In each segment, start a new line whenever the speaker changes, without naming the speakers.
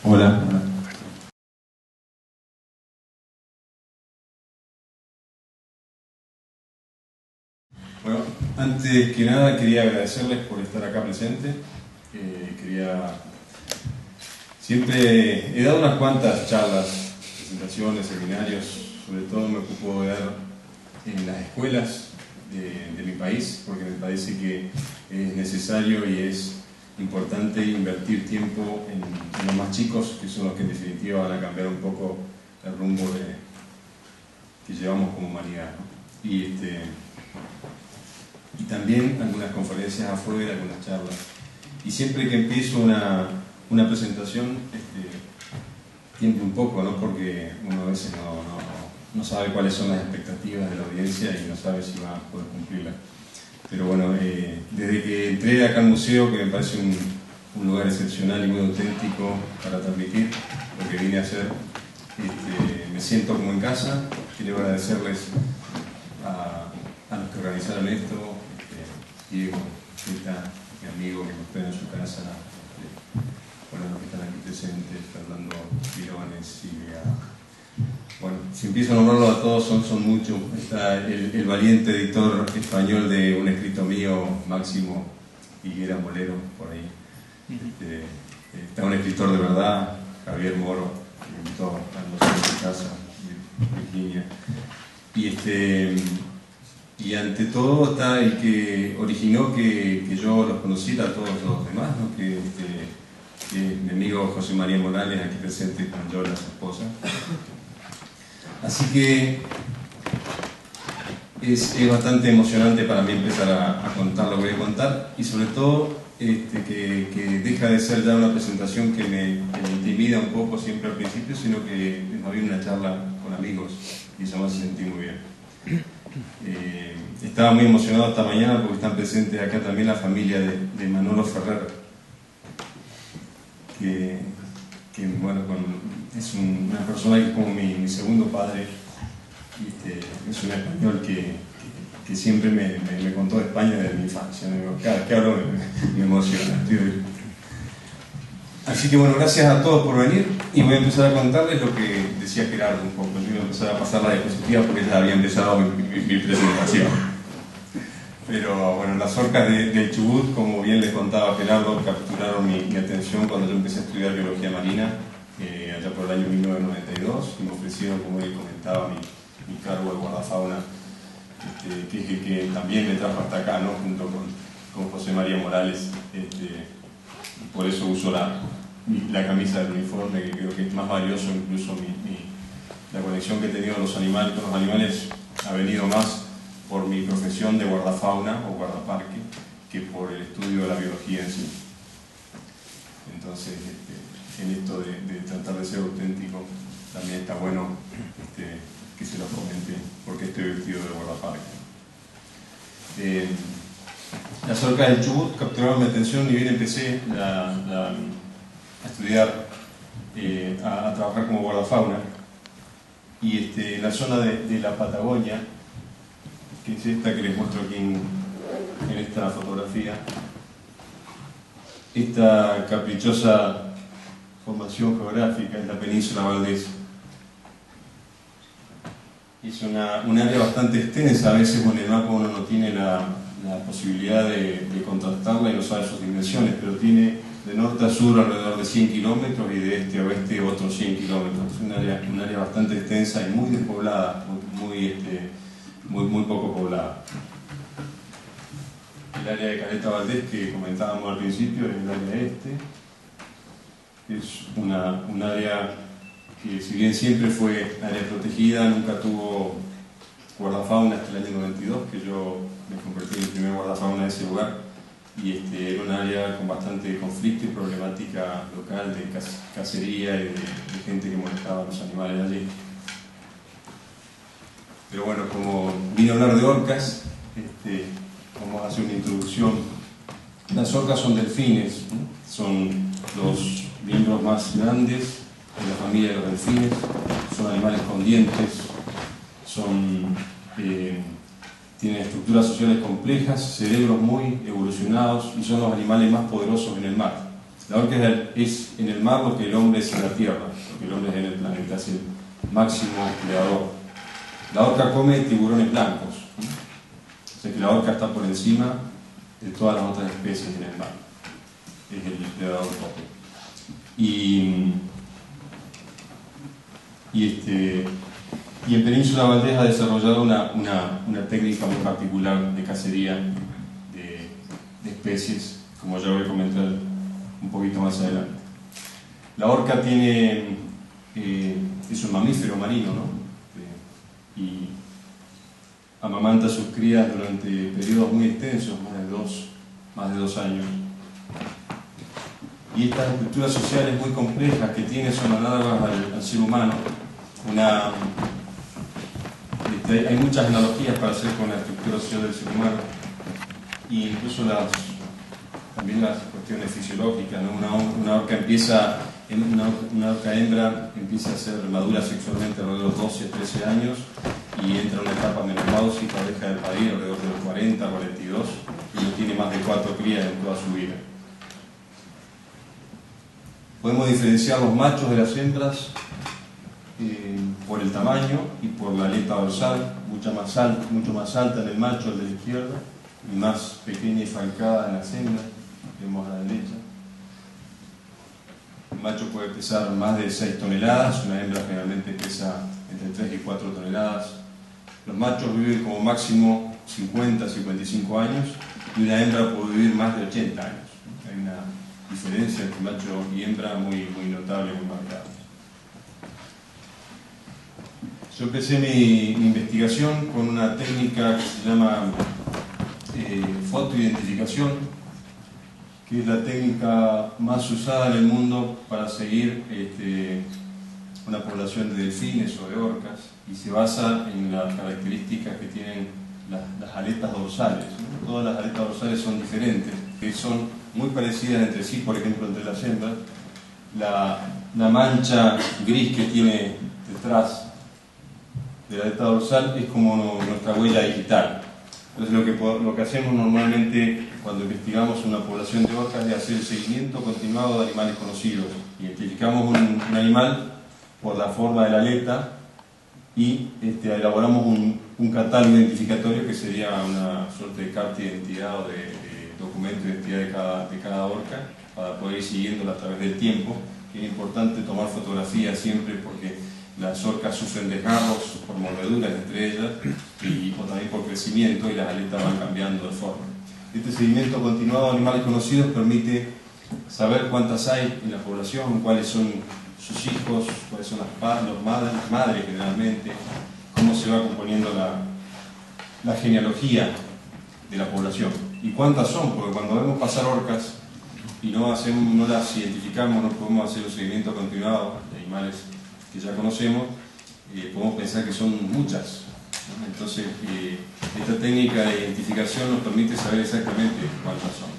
Hola. Bueno, antes que nada quería agradecerles por estar acá presente. Siempre he dado unas cuantas charlas, presentaciones, seminarios, sobre todo me ocupo de dar en las escuelas de mi país, porque me parece que es necesario y es importante invertir tiempo en los más chicos, que son los que en definitiva van a cambiar un poco el rumbo que llevamos como humanidad, ¿no? Y también algunas conferencias afuera, algunas charlas. Y siempre que empiezo una presentación, tiemblo un poco, ¿no? Porque uno a veces no sabe cuáles son las expectativas de la audiencia y no sabe si va a poder cumplirlas. Pero bueno, desde que entré acá al museo, que me parece un lugar excepcional y muy auténtico para transmitir lo que vine a hacer, me siento como en casa. Quiero agradecerles a los que organizaron esto, Diego, Zeta, mi amigo que nos espera en su casa, bueno, los que están aquí presentes, Fernando Girones, Silvia. Bueno, si empiezo a nombrarlos a todos, son muchos. Está el valiente editor español de un escrito mío, Máximo Higuera Molero, por ahí. Está un escritor de verdad, Javier Moro, que invitó a los de casa, Virginia. Y ante todo está el que originó que yo los conociera a todos los demás, ¿no? que mi amigo José María Morales, aquí presente con Yola, su esposa. Así que es bastante emocionante para mí empezar a contar lo que voy a contar, y sobre todo que deja de ser ya una presentación que me intimida un poco siempre al principio, sino que es más bien una charla con amigos, y eso me hace sentir muy bien. Estaba muy emocionado esta mañana porque están presentes acá también la familia de Manolo Ferrer, que bueno, es una persona que es como mi segundo padre. Es un español que siempre me contó de España desde mi infancia. Cada vez que hablo me emociona. Así que bueno, gracias a todos por venir, y voy a empezar a contarles lo que decía Gerardo un poco. Yo voy a empezar a pasar la diapositiva porque ya había empezado mi presentación. Pero bueno, las orcas del Chubut, como bien les contaba Gerardo, capturaron mi atención cuando yo empecé a estudiar biología marina, allá por el año 1992, y me ofrecieron, como él comentaba, mi cargo de guardafauna, que también me trajo hasta acá, ¿no? Junto con José María Morales. Por eso uso la camisa del uniforme, que creo que es más valioso. Incluso la conexión que he tenido con los animales ha venido más por mi profesión de guardafauna o guardaparque que por el estudio de la biología en sí. Entonces, en esto de tratar de ser auténtico, también está bueno que se los comente porque estoy vestido de guardaparque. Las orcas del Chubut capturaron mi atención, y bien empecé a estudiar, a trabajar como guardafauna, y en la zona de la Patagonia, que es esta que les muestro aquí en esta fotografía, esta caprichosa formación geográfica es la península Valdés. Es un área bastante extensa. A veces con el mapa uno no tiene la posibilidad de contrastarla y no sabe sus dimensiones, pero tiene de norte a sur alrededor de 100 kilómetros y de este a oeste otros 100 kilómetros. Es un área bastante extensa y muy despoblada, muy poco poblada. El área de Caleta Valdés, que comentábamos al principio, es el área es un área que, si bien siempre fue área protegida, nunca tuvo guardafauna hasta el año 92, que yo me convertí en el primer guardafauna de ese lugar, y era un área con bastante conflicto y problemática local de cacería y de gente que molestaba a los animales allí. Pero bueno, como vine a hablar de orcas, vamos a hacer una introducción. Las orcas son delfines, ¿no? Son los miembros más grandes de la familia de los delfines. Son animales con dientes, tienen estructuras sociales complejas, cerebros muy evolucionados, y son los animales más poderosos en el mar. La orca es en el mar lo que el hombre es en la tierra, lo que el hombre es en el planeta, es el máximo predador. La orca come tiburones blancos, ¿no? O sea que la orca está por encima de todas las otras especies en el mar. Es el predador top. Y en Península Valdés ha desarrollado una técnica muy particular de cacería de especies, como ya voy a comentar un poquito más adelante. La orca es un mamífero marino, ¿no? Y amamanta a sus crías durante periodos muy extensos, más de 2 años. Y estas estructuras sociales muy complejas que tiene son análogas al ser humano. Hay muchas analogías para hacer con la estructura social del ser humano, e incluso también las cuestiones fisiológicas, ¿no? Una orca hembra empieza a ser madura sexualmente alrededor de los 12 a 13 años y entra en una etapa menopáusica, deja de parir alrededor de los 40 a 42 y no tiene más de 4 crías en toda su vida. Podemos diferenciar los machos de las hembras por el tamaño y por la aleta dorsal, mucho más alta en el macho, el de la izquierda, y más pequeña y falcada en las hembras, vemos a la derecha. El macho puede pesar más de 6 toneladas, una hembra generalmente pesa entre 3 y 4 toneladas. Los machos viven como máximo 50 a 55 años y una hembra puede vivir más de 80 años. Hay una diferencia entre macho y hembra muy notable, muy marcada. Yo empecé mi investigación con una técnica que se llama fotoidentificación, que es la técnica más usada en el mundo para seguir una población de delfines o de orcas, y se basa en las características que tienen las aletas dorsales, ¿no? Todas las aletas dorsales son diferentes, que son muy parecidas entre sí, por ejemplo entre las hembras. La mancha gris que tiene detrás de la aleta dorsal es como nuestra huella digital. Entonces lo que hacemos normalmente cuando investigamos una población de orcas es hacer el seguimiento continuado de animales conocidos. Identificamos un animal por la forma de la aleta y elaboramos un catálogo identificatorio que sería una suerte de carta de identidad o de documento de identidad de cada orca, para poder ir siguiéndola a través del tiempo. Es importante tomar fotografías siempre porque las orcas sufren desgarros por mordeduras entre ellas o también por crecimiento, y las aletas van cambiando de forma. Este seguimiento continuado de animales conocidos permite saber cuántas hay en la población, cuáles son sus hijos, cuáles son las madres generalmente, cómo se va componiendo la genealogía de la población y cuántas son, porque cuando vemos pasar orcas y no las identificamos, no podemos hacer un seguimiento continuado de animales que ya conocemos, podemos pensar que son muchas, ¿no? Entonces esta técnica de identificación nos permite saber exactamente cuántas son.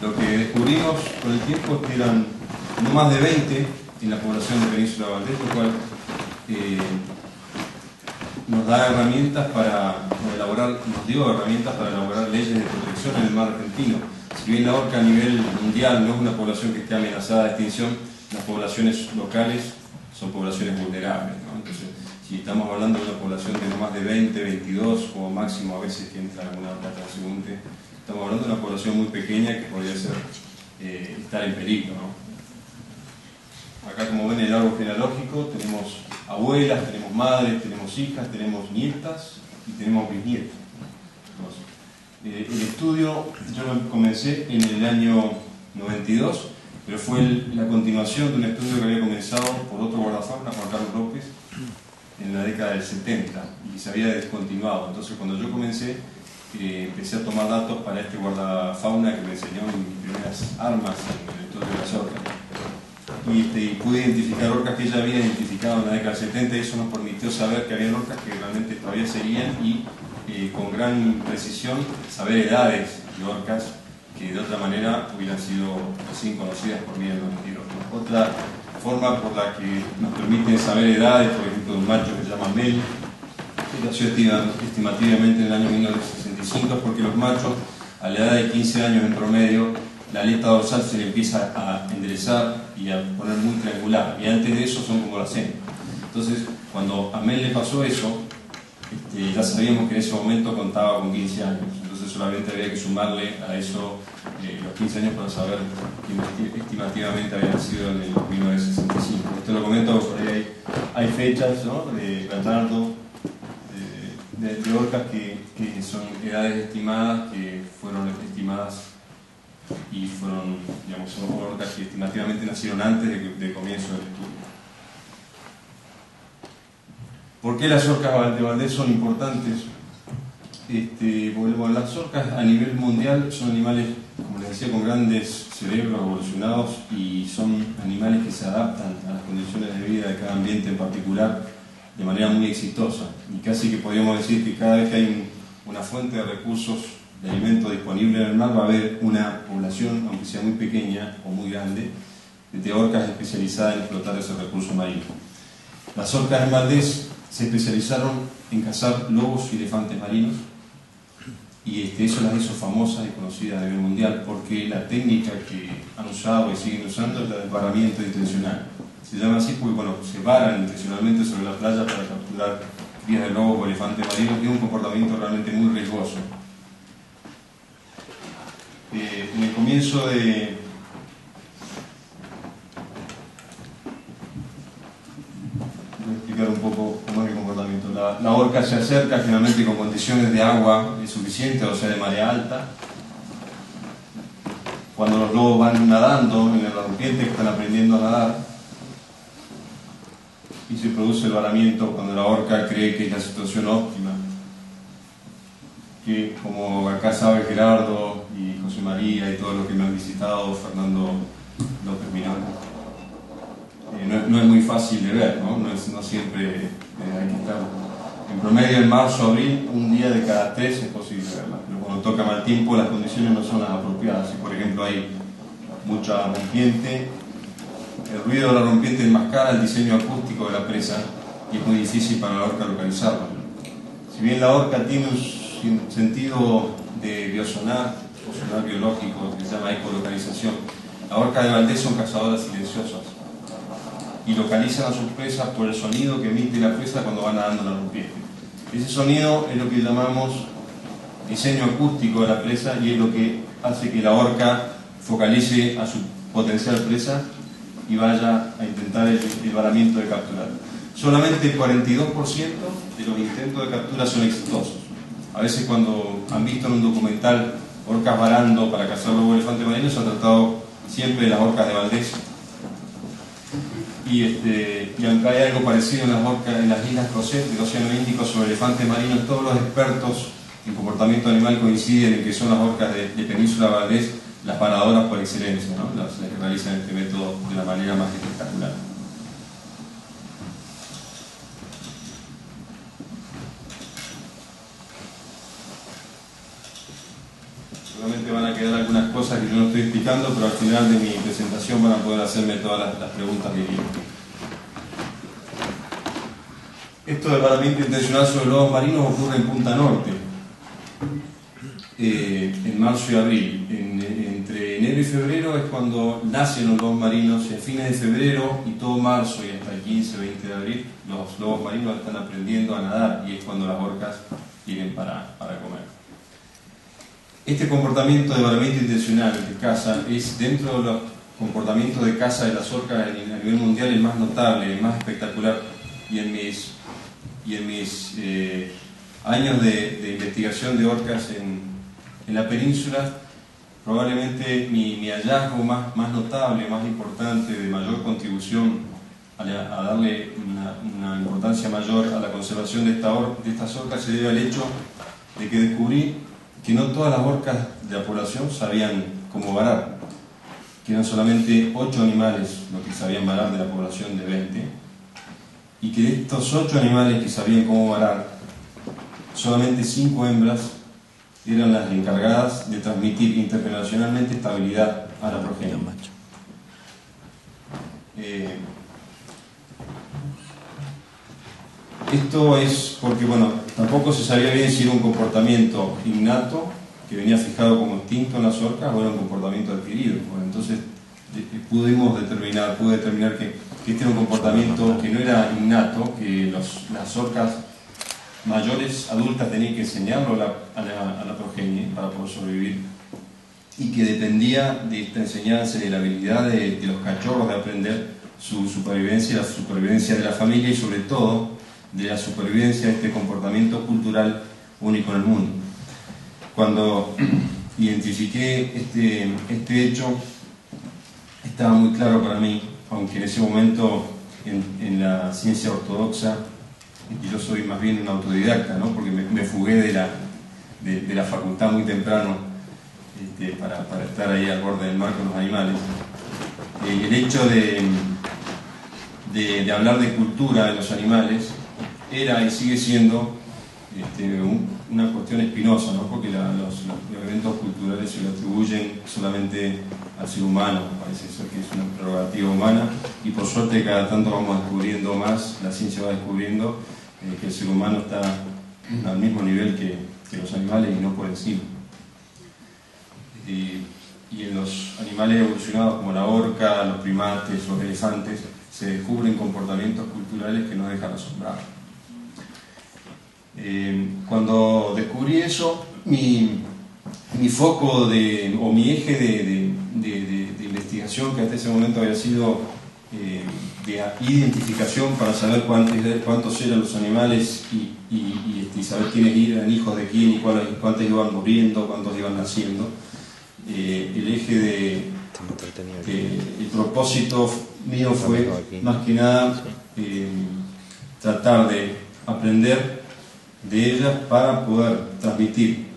Lo que descubrimos con el tiempo es que eran no más de 20 en la población de Península Valdés, lo cual nos dio herramientas para elaborar leyes de protección en el mar argentino. Si bien la orca a nivel mundial no es una población que esté amenazada de extinción, las poblaciones locales son poblaciones vulnerables, ¿no? Entonces, si estamos hablando de una población de no más de 20, 22, como máximo a veces que entra alguna orca transeúnte, estamos hablando de una población muy pequeña que podría estar en peligro, ¿no? Acá, como ven, en el árbol genealógico tenemos abuelas, tenemos madres, tenemos hijas, tenemos nietas y tenemos bisnietos. El estudio yo lo comencé en el año 92, pero fue la continuación de un estudio que había comenzado por otro guardafauna, Juan Carlos López, en la década del 70, y se había descontinuado. Entonces, cuando yo comencé, empecé a tomar datos para este guardafauna que me enseñó mis primeras armas en el estudio de las orcas. Y pude identificar orcas que ella había identificado en la década del 70, y eso nos permitió saber que había orcas que realmente todavía seguían, y con gran precisión saber edades de orcas que de otra manera hubieran sido recién conocidas por mí en el 92. Otra forma por la que nos permite saber edades, por ejemplo, de un macho que se llama Mel, que nació estimativamente en el año 1965, es porque los machos a la edad de 15 años en promedio la aleta dorsal se le empieza a enderezar y a poner muy triangular, y antes de eso son como las hembras. Entonces, cuando a Mel le pasó eso, ya sabíamos que en ese momento contaba con 15 años, entonces solamente había que sumarle a eso los 15 años para saber que estimativamente había nacido en el 1965. Esto lo comento porque ahí hay fechas, ¿no?, de Gallardo, de orcas que son edades estimadas, que fueron estimadas y fueron, digamos, son orcas que estimativamente nacieron antes de comienzo del estudio. ¿Por qué las orcas de Valdés son importantes? Bueno, las orcas a nivel mundial son animales, como les decía, con grandes cerebros evolucionados, y son animales que se adaptan a las condiciones de vida de cada ambiente en particular de manera muy exitosa, y casi que podríamos decir que cada vez que hay una fuente de recursos de alimento disponible en el mar va a haber una población, aunque sea muy pequeña o muy grande, de orcas especializadas en explotar ese recurso marino. Las orcas en Valdés se especializaron en cazar lobos y elefantes marinos, y eso las hizo famosas y conocidas a nivel mundial, porque la técnica que han usado y siguen usando es la del varamiento intencional. Se llama así porque, bueno, se varan intencionalmente sobre la playa para capturar crías de lobos o elefantes marinos, que es un comportamiento realmente muy riesgoso. En el comienzo de voy a explicar un poco cómo es el comportamiento. La orca se acerca generalmente con condiciones de agua suficientes, o sea, de marea alta. Cuando los lobos van nadando en la rompiente, que están aprendiendo a nadar, y se produce el varamiento cuando la orca cree que es la situación óptima. Que, como acá sabe Gerardo y José María y todos los que me han visitado, Fernando López Mirón, no es muy fácil de ver, ¿no? No siempre hay que estar. En promedio, en marzo, abril, un día de cada 3 es posible verla, pero cuando toca mal tiempo las condiciones no son las apropiadas. Si, por ejemplo, hay mucha rompiente, el ruido de la rompiente enmascara el diseño acústico de la presa y es muy difícil para la orca localizarla. Si bien la orca tiene un sentido de biosonar o sonar biológico que se llama ecolocalización, las orcas de Valdés son cazadoras silenciosas y localizan a sus presas por el sonido que emite la presa cuando va nadando en la rompiente. Ese sonido es lo que llamamos diseño acústico de la presa, y es lo que hace que la orca focalice a su potencial presa y vaya a intentar el varamiento de capturar. Solamente el 42% de los intentos de captura son exitosos. A veces, cuando han visto en un documental orcas varando para cazar lobos elefantes marinos, se ha tratado siempre de las orcas de Valdés. Y aunque hay algo parecido en las orcas en las islas Crozet del Océano Índico sobre elefantes marinos, todos los expertos en comportamiento animal coinciden en que son las orcas de Península Valdés las paradoras por excelencia, ¿no? Las que realizan este método de la manera más espectacular. Seguramente van a quedar algunas cosas que yo no estoy explicando, pero al final de mi presentación van a poder hacerme todas las preguntas que quieran. Esto del varamiento intencional sobre lobos marinos ocurre en Punta Norte, en marzo y abril. Entre enero y febrero es cuando nacen los lobos marinos, y a fines de febrero y todo marzo y hasta el 15 o 20 de abril los lobos marinos están aprendiendo a nadar, y es cuando las orcas tienen para comer. Este comportamiento de varamiento intencional de caza es, dentro de los comportamientos de caza de las orcas a nivel mundial, el más notable, el más espectacular, y en mis años de investigación de orcas en la península, probablemente mi hallazgo más notable, más importante, de mayor contribución a darle una importancia mayor a la conservación de estas orcas, se debe al hecho de que descubrí que no todas las orcas de la población sabían cómo varar, que eran solamente 8 animales los que sabían varar de la población de 20, y que de estos 8 animales que sabían cómo varar, solamente 5 hembras eran las encargadas de transmitir intergeneracionalmente estabilidad a la progenie. Esto es porque, bueno, tampoco se sabía bien si era un comportamiento innato que venía fijado como instinto en las orcas o era un comportamiento adquirido. Bueno, entonces pude determinar que este era un comportamiento que no era innato, que las orcas mayores, adultas, tenían que enseñarlo a la progenie para poder sobrevivir, y que dependía de esta enseñanza y de la habilidad de los cachorros de aprender su supervivencia, la supervivencia de la familia y sobre todo de la supervivencia de este comportamiento cultural único en el mundo. Cuando identifiqué este hecho, estaba muy claro para mí, aunque en ese momento en la ciencia ortodoxa, y yo soy más bien un autodidacta, ¿no? Porque me fugué de la facultad muy temprano para estar ahí al borde del mar con los animales. El hecho de hablar de cultura en los animales era y sigue siendo una cuestión espinosa, ¿no? Porque los eventos culturales se lo atribuyen solamente al ser humano, parece ser que es una prerrogativa humana, y por suerte cada tanto vamos descubriendo más, la ciencia va descubriendo que el ser humano está al mismo nivel que los animales y no por encima. Y en los animales evolucionados como la orca, los primates, los elefantes, se descubren comportamientos culturales que nos dejan asombrados. Cuando descubrí eso, mi foco o mi eje de investigación, que hasta ese momento había sido de identificación para saber cuántos eran los animales y saber quiénes eran hijos de quién y cuántos iban muriendo, cuántos iban naciendo, el eje el propósito mío fue más que nada tratar de aprender de ellas para poder transmitir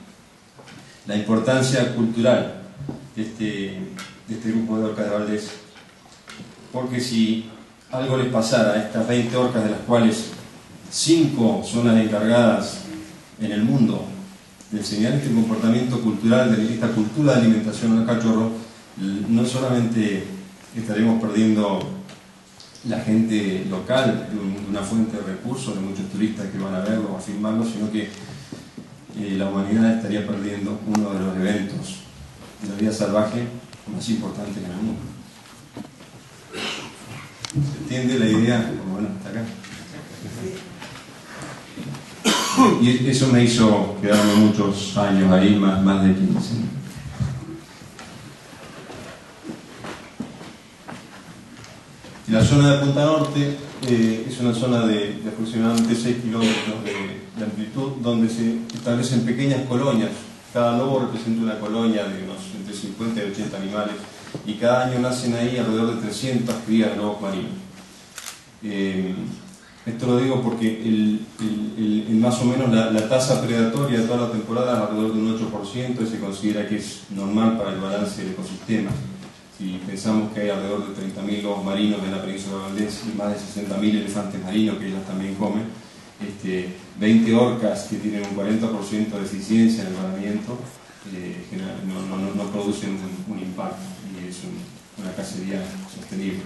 la importancia cultural de este grupo de orcas de Valdés, porque si algo les pasara a estas 20 orcas, de las cuales 5 son las encargadas en el mundo de enseñar este comportamiento cultural, de esta cultura de alimentación al cachorro, no solamente estaremos perdiendo la gente local, una fuente de recursos de muchos turistas que van a verlo, a filmarlo, sino que la humanidad estaría perdiendo uno de los eventos de la vida salvaje más importantes en el mundo. ¿Se entiende la idea? Bueno, hasta acá. Y eso me hizo quedarme muchos años ahí, más de 15. La zona de Punta Norte es una zona de aproximadamente 6 kilómetros de amplitud, donde se establecen pequeñas colonias. Cada lobo representa una colonia de unos entre 50 y 80 animales, y cada año nacen ahí alrededor de 300 crías de lobos marinos. Esto lo digo porque más o menos la tasa predatoria de toda la temporada es alrededor de un 8%, y se considera que es normal para el balance del ecosistema. Si pensamos que hay alrededor de 30.000 lobos marinos en la península de Valdés y más de 60.000 elefantes marinos que ellas también comen, 20 orcas que tienen un 40% de eficiencia en el paramiento no producen un impacto, y es una cacería sostenible.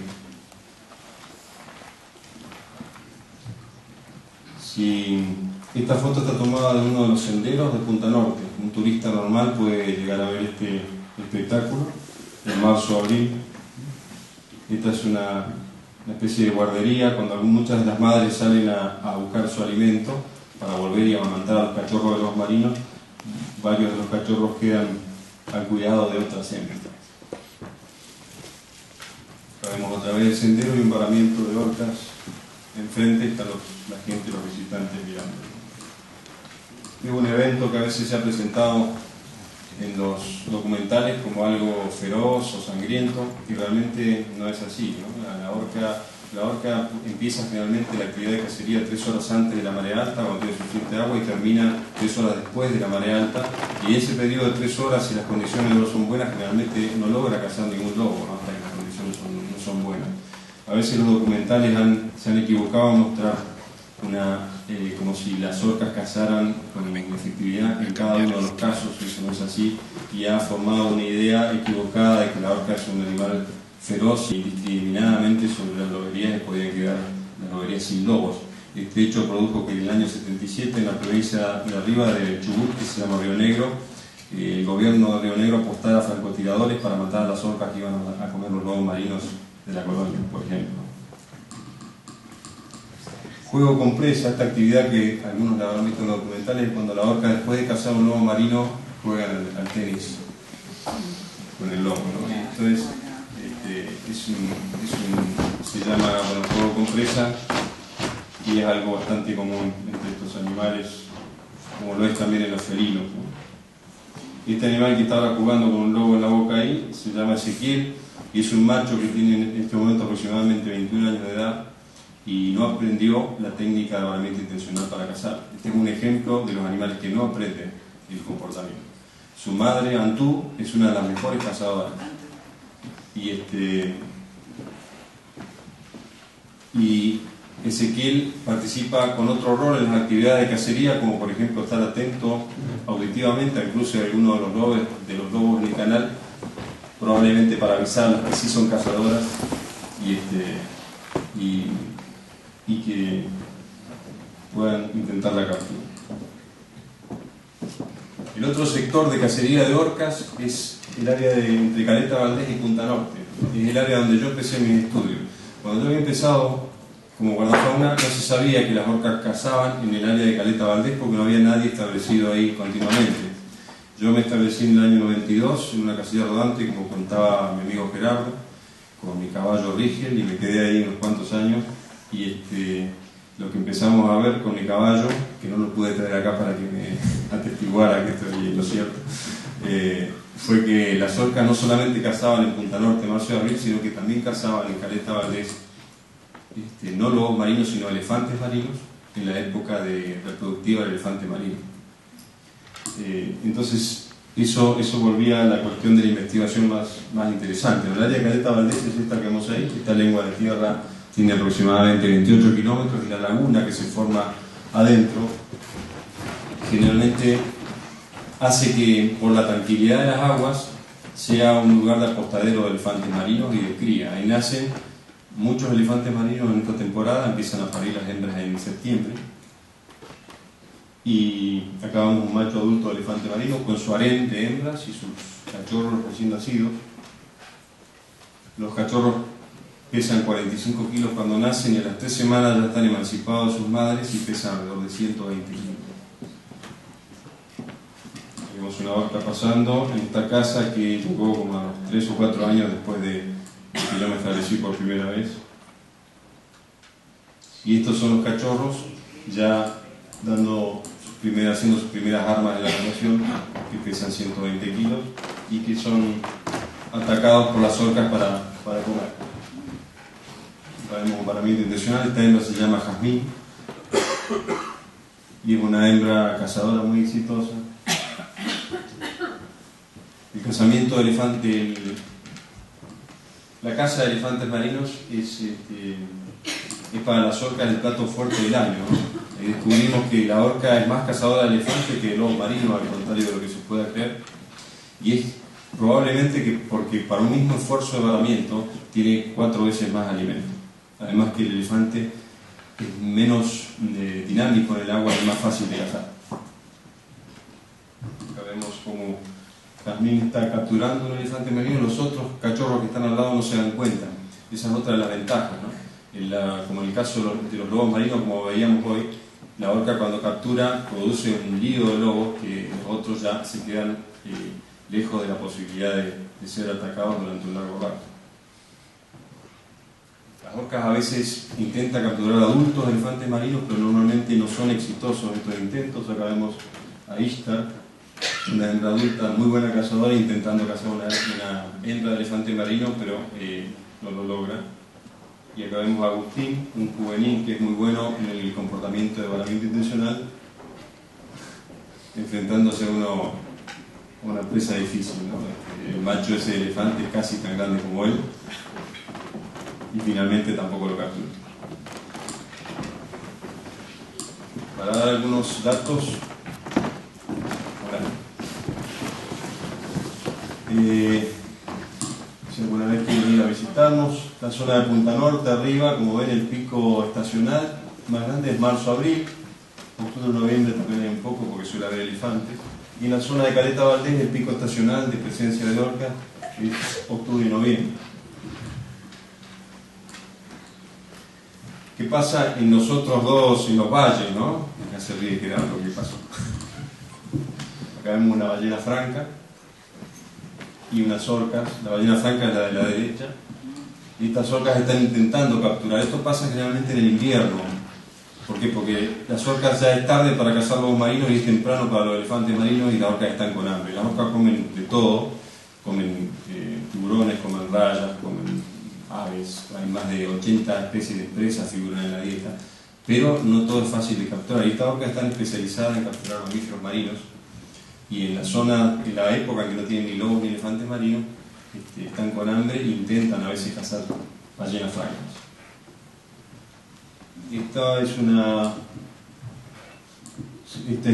Esta foto está tomada de uno de los senderos de Punta Norte. Un turista normal puede llegar a ver este espectáculo en marzo o abril. Esta es una especie de guardería cuando muchas de las madres salen a buscar su alimento para volver y amamantar a los cachorros de los marinos. Varios de los cachorros quedan al cuidado de otras hembras. Vemos otra vez el sendero y un paramiento de orcas. Enfrente está la gente, los visitantes mirando. Es un evento que a veces se ha presentado en los documentales como algo feroz o sangriento, y realmente no es así, ¿no? La orca empieza generalmente la actividad de cacería 3 horas antes de la marea alta, cuando tiene suficiente agua, y termina 3 horas después de la marea alta, y ese periodo de 3 horas, si las condiciones no son buenas, generalmente no logra cazar ningún lobo, ¿no? Hasta que las condiciones no son buenas. A veces los documentales se han equivocado a mostrar como si las orcas cazaran con efectividad en cada uno de los casos. Eso no es así, y ha formado una idea equivocada de que la orca es un animal feroz y indiscriminadamente sobre las loberías podían quedar las loberías sin lobos. Este hecho produjo que en el año 77 en la provincia de arriba de Chubut, que se llama Río Negro, el gobierno de Río Negro apostara a francotiradores para matar a las orcas que iban a comer los lobos marinos de la colonia, por ejemplo. Juego con presa, esta actividad que algunos la habrán visto en los documentales, es cuando la orca, después de cazar un lobo marino, juega al tenis con el lobo, ¿no? Entonces, se llama juego con presa y es algo bastante común entre estos animales, como lo es también en los felinos, ¿no? Este animal que está ahora jugando con un lobo en la boca ahí se llama Ezequiel y es un macho que tiene en este momento aproximadamente 21 años de edad y no aprendió la técnica de avaramiento intencional para cazar. Este es un ejemplo de los animales que no aprenden el comportamiento. Su madre, Antú, es una de las mejores cazadoras. Y Ezequiel participa con otro rol en las actividades de cacería, como por ejemplo estar atento auditivamente al cruce de alguno de los lobos en el canal, probablemente para avisarlas que sí son cazadoras y que puedan intentar la captura. El otro sector de cacería de orcas es el área entre Caleta Valdés y Punta Norte. Es el área donde yo empecé mis estudios. Cuando yo había empezado como guardafauna, no se sabía que las orcas cazaban en el área de Caleta Valdés porque no había nadie establecido ahí continuamente. Yo me establecí en el año 92 en una casilla rodante, como contaba mi amigo Gerardo, con mi caballo Rigel, y me quedé ahí unos cuantos años. Y lo que empezamos a ver con mi caballo, que no lo pude traer acá para que me atestiguara que estoy en lo cierto, fue que las orcas no solamente cazaban en Punta Norte, marzo y abril, sino que también cazaban en Caleta Valdés, no lobos marinos, sino elefantes marinos, en la época reproductiva del elefante marino. Entonces, eso volvía a la cuestión de la investigación más interesante. El área de Caleta Valdés es esta que vemos ahí, esta lengua de tierra tiene aproximadamente 28 kilómetros y la laguna que se forma adentro generalmente hace que por la tranquilidad de las aguas sea un lugar de apostadero de elefantes marinos y de cría. Ahí nacen muchos elefantes marinos en esta temporada, empiezan a parir las hembras en septiembre y acabamos un macho adulto de elefante marino con su harén de hembras y sus cachorros recién nacidos. Los cachorros pesan 45 kilos cuando nacen y a las 3 semanas ya están emancipados de sus madres y pesan alrededor de 120 kilos. Vemos una orca pasando en esta casa que llegó como a los 3 o 4 años después de que yo me establecí por primera vez. Y estos son los cachorros ya haciendo sus primeras armas de la relación, que pesan 120 kilos y que son atacados por las orcas para comer. Vemos un avaramiento intencional. Esta hembra se llama Jazmín y es una hembra cazadora muy exitosa. El cazamiento de elefantes, la caza de elefantes marinos es para las orcas el plato fuerte del año, ¿no? Descubrimos que la orca es más cazadora de elefantes que el lobo marino, al contrario de lo que se pueda creer, y es probablemente porque para un mismo esfuerzo de avaramiento tiene 4 veces más alimento. Además que el elefante es menos dinámico en el agua y es más fácil de cazar. Acá vemos cómo Jazmín está capturando un elefante marino, los otros cachorros que están al lado no se dan cuenta. Esa es otra de las ventajas, ¿no? Como en el caso de los lobos marinos, como veíamos hoy, la orca cuando captura produce un lío de lobos que los otros ya se quedan lejos de la posibilidad de ser atacados durante un largo rato. Las orcas a veces intentan capturar adultos de elefantes marinos, pero normalmente no son exitosos estos intentos. Acá vemos a Ishtar, una hembra adulta muy buena cazadora, intentando cazar una hembra de elefante marino, pero no lo logra. Y acá vemos a Agustín, un juvenil que es muy bueno en el comportamiento de avaramiento intencional, enfrentándose a una presa difícil, ¿no? El macho de ese elefante es casi tan grande como él y finalmente tampoco lo captura. Para dar algunos datos, si alguna vez quieren ir a visitarnos, la zona de Punta Norte, arriba, como ven, el pico estacional más grande es marzo-abril, octubre-noviembre también hay un poco porque suele haber elefantes. Y en la zona de Caleta Valdés el pico estacional de presencia de orcas es octubre y noviembre. ¿Qué pasa en nosotros dos, en los valles, no? Acá se ríe Gerardo, ¿qué pasó? Acá vemos una ballena franca y unas orcas. La ballena franca es la de la derecha. Y estas orcas están intentando capturar. Esto pasa generalmente en el invierno. ¿Por qué? Porque las orcas ya es tarde para cazar lobos marinos y es temprano para los elefantes marinos y las orcas están con hambre. Las orcas comen de todo. Comen tiburones, comen rayas, comen aves. Hay más de 80 especies de presas figuran en la dieta. Pero no todo es fácil de capturar. Y estas orcas están especializadas en capturar mamíferos marinos. Y en la zona, en la época en que no tienen ni lobos ni elefantes marinos, están con hambre e intentan a veces cazar ballenas francas. Esta es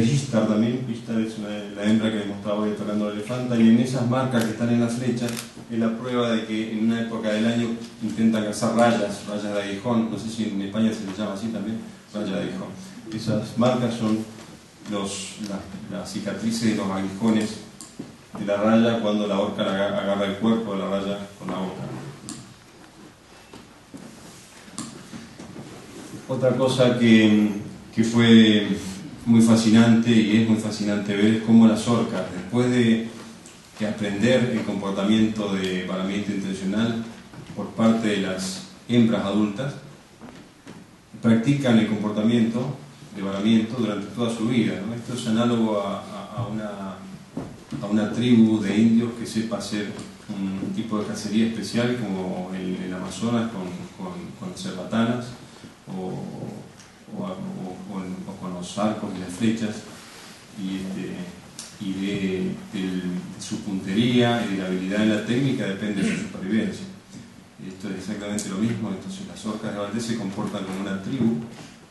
Gistar también. Gistar es la hembra que les mostraba hoy tocando la elefanta, y en esas marcas que están en la flecha es la prueba de que en una época del año intentan cazar rayas de aguijón. No sé si en España se les llama así también, rayas de aguijón. Esas marcas son las cicatrices de los aguijones de la raya cuando la orca agarra el cuerpo de la raya con la boca. Otra cosa que fue muy fascinante y es muy fascinante ver es cómo las orcas, después de aprender el comportamiento de varamiento intencional por parte de las hembras adultas, practican el comportamiento de varamiento durante toda su vida, ¿no? Esto es análogo a una tribu de indios que sepa hacer un tipo de cacería especial como el Amazonas con cerbatanas o con los arcos y las flechas, y de su puntería y de la habilidad en la técnica depende de su supervivencia. Esto es exactamente lo mismo. Entonces las orcas de Valdés se comportan como una tribu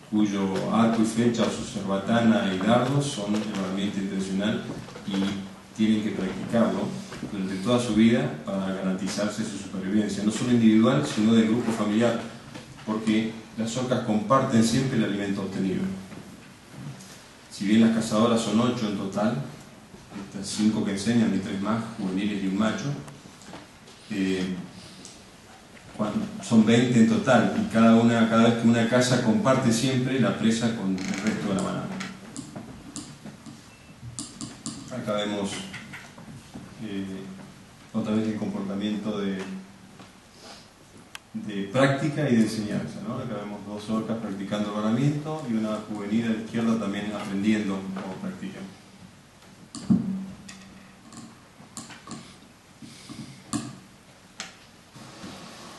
cuyo arco y flecha o su cerbatana y dardos son el varamiento intencional, y tienen que practicarlo durante toda su vida para garantizarse su supervivencia, no solo individual sino del grupo familiar, porque las orcas comparten siempre el alimento obtenido. Si bien las cazadoras son 8 en total, estas 5 que enseñan y 3 más, juveniles y un macho, son 20 en total, y cada vez que una caza comparte siempre la presa con el resto de la manada. Acá vemos otra vez el comportamiento de práctica y de enseñanza, ¿no? Acá vemos 2 orcas practicando el varamiento y una juvenil a la izquierda también aprendiendo cómo practican.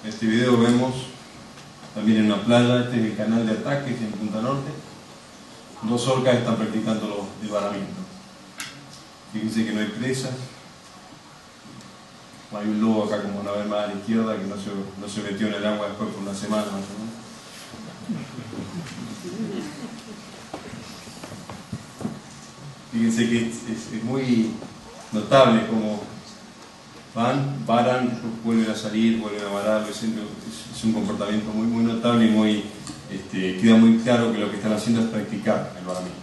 En este video vemos también en una playa, este es el canal de ataques en Punta Norte, 2 orcas están practicando el varamiento. Fíjense que no hay presas. Hay un lobo acá, como una vez más a la izquierda, que no se metió en el agua después por una semana más o menos. Fíjense que es muy notable como varan, vuelven a salir, vuelven a varar. Es un comportamiento muy, muy notable y queda muy claro que lo que están haciendo es practicar el varamiento.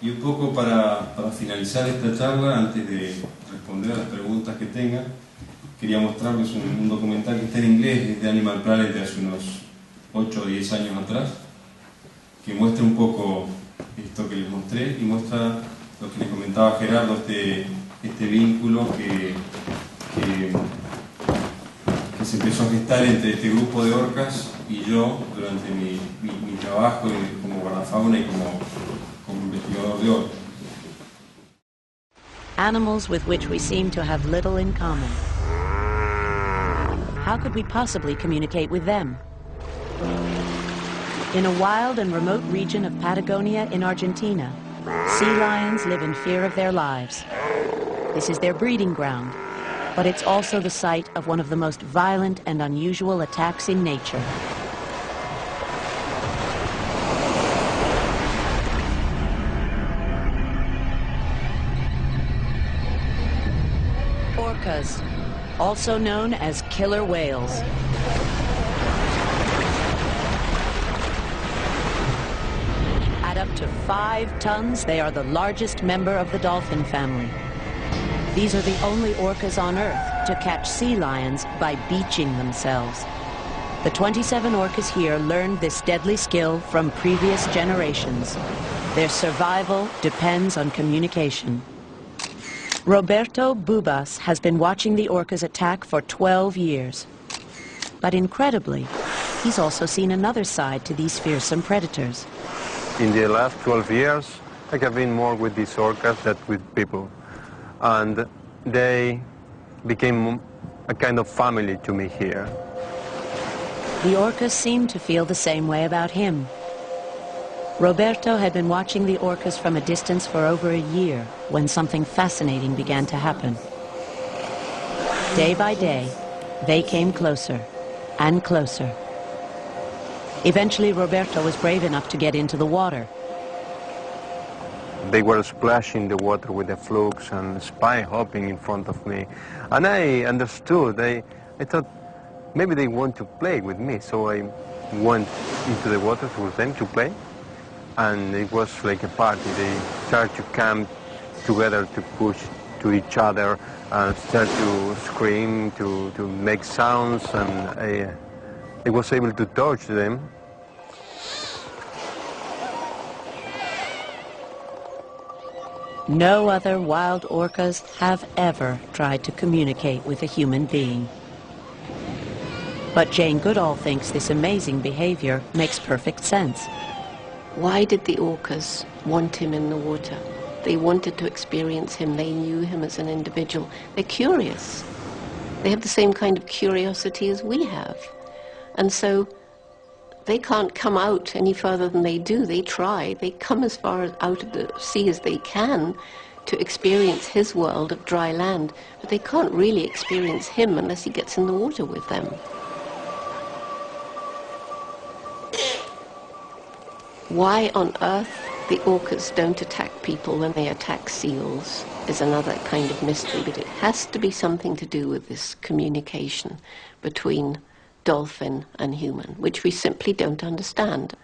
Y un poco para finalizar esta charla, antes de responder a las preguntas que tengan, quería mostrarles un documental que está en inglés, de Animal Planet, de hace unos 8 o 10 años atrás, que muestra un poco esto que les mostré y muestra lo que les comentaba Gerardo, este vínculo que se empezó a gestar entre este grupo de orcas y yo durante mi trabajo como guardafauna y como investigador de orcas.
Animals with which we seem to have little in common. How could we possibly communicate with them? In a wild and remote region of Patagonia in Argentina, sea lions live in fear of their lives. This is their breeding ground, but it's also the site of one of the most violent and unusual attacks in nature. Orcas, also known as killer whales. At up to 5 tons, they are the largest member of the dolphin family. These are the only orcas on Earth to catch sea lions by beaching themselves. The 27 orcas here learned this deadly skill from previous generations. Their survival depends on communication. Roberto Bubas has been watching the orcas attack for 12 years. But incredibly, he's also seen another side to these fearsome predators.
In the last 12 years, I have been more with these orcas than with people. And they became a kind of family to me here.
The orcas seemed to feel the same way about him. Roberto had been watching the orcas from a distance for over a year when something fascinating began to happen. Day by day, they came closer and closer. Eventually, Roberto was brave enough to get into the water.
They were splashing the water with the flukes and spy hopping in front of me. And I understood. I thought maybe they want to play with me. So I went into the water with them to play. And it was like a party. They started to come together to push to each other and start to scream, to make sounds. And I was able to touch them.
No other wild orcas have ever tried to communicate with a human being. But Jane Goodall thinks this amazing behavior makes perfect sense.
Why did the orcas want him in the water? They wanted to experience him. They knew him as an individual. They're curious. They have the same kind of curiosity as we have. And so they can't come out any further than they do. They try. They come as far out of the sea as they can to experience his world of dry land. But they can't really experience him unless he gets in the water with them. Why on earth the orcas don't attack people when they attack seals is another kind of mystery, but it has to be something to do with this communication between dolphin and human, which we simply don't understand.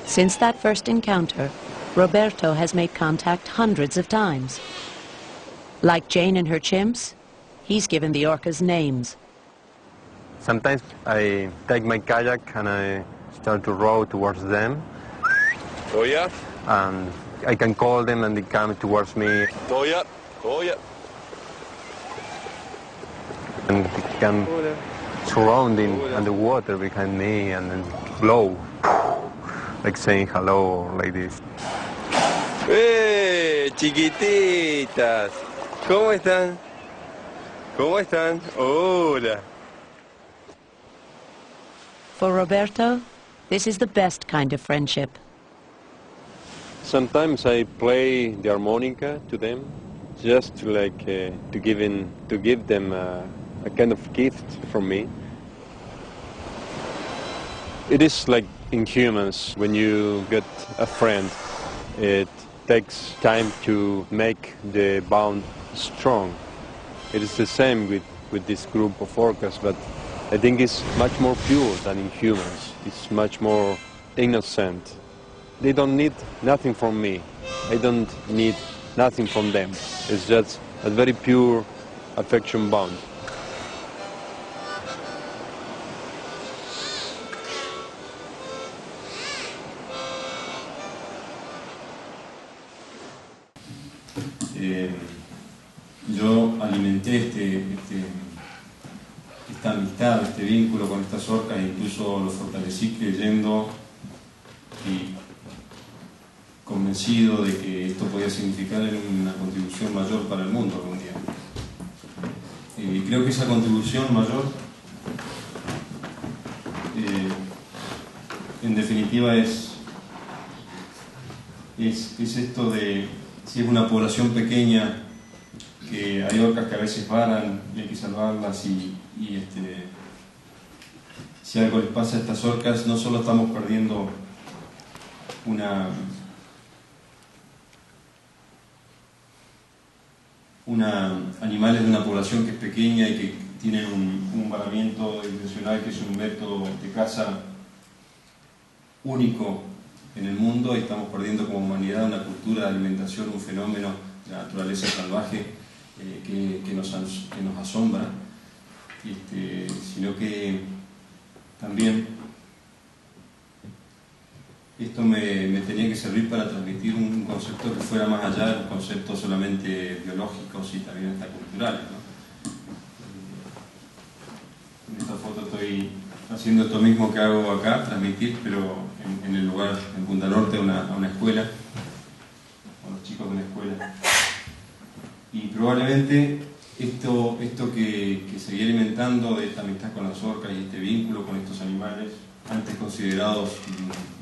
Since that first encounter, Roberto has made contact hundreds of times. Like Jane and her chimps, he's given the orcas names.
Sometimes I take my kayak and I start to row towards them.
Toya.
And I can call them and they come towards me.
Toya. Toya.
And they come surrounding on the water behind me and then blow, like saying hello or like this.
¡Eh, chiquititas! ¿Cómo están? ¿Cómo están? Hola.
For Roberto, this is the best kind of friendship.
Sometimes I play the harmonica to them, just to give them a kind of gift from me. It is like in humans, when you get a friend, it takes time to make the bond strong. It is the same with this group of orcas, but I think it's much more pure than in humans. It's much more innocent. They don't need nothing from me. I don't need nothing from them. It's just a very pure affection bond.
Yo alimenté esta amistad, este vínculo con estas orcas, e incluso lo fortalecí creyendo y convencido de que esto podía significar una contribución mayor para el mundo algún día. Y creo que esa contribución mayor, en definitiva, es esto de, si es una población pequeña, que hay orcas que a veces varan y hay que salvarlas y si algo les pasa a estas orcas, no solo estamos perdiendo animales de una población que es pequeña y que tienen un varamiento intencional, que es un método de caza único en el mundo y estamos perdiendo como humanidad una cultura de alimentación, un fenómeno de la naturaleza salvaje que nos asombra, sino que también esto me tenía que servir para transmitir un concepto que fuera más allá de los conceptos solamente biológicos y también hasta culturales, ¿no? En esta foto estoy haciendo esto mismo que hago acá, transmitir, pero en el lugar, en Punta Norte, a una escuela, a los chicos de una escuela. Y probablemente esto que seguí alimentando de esta amistad con las orcas y este vínculo con estos animales, antes considerados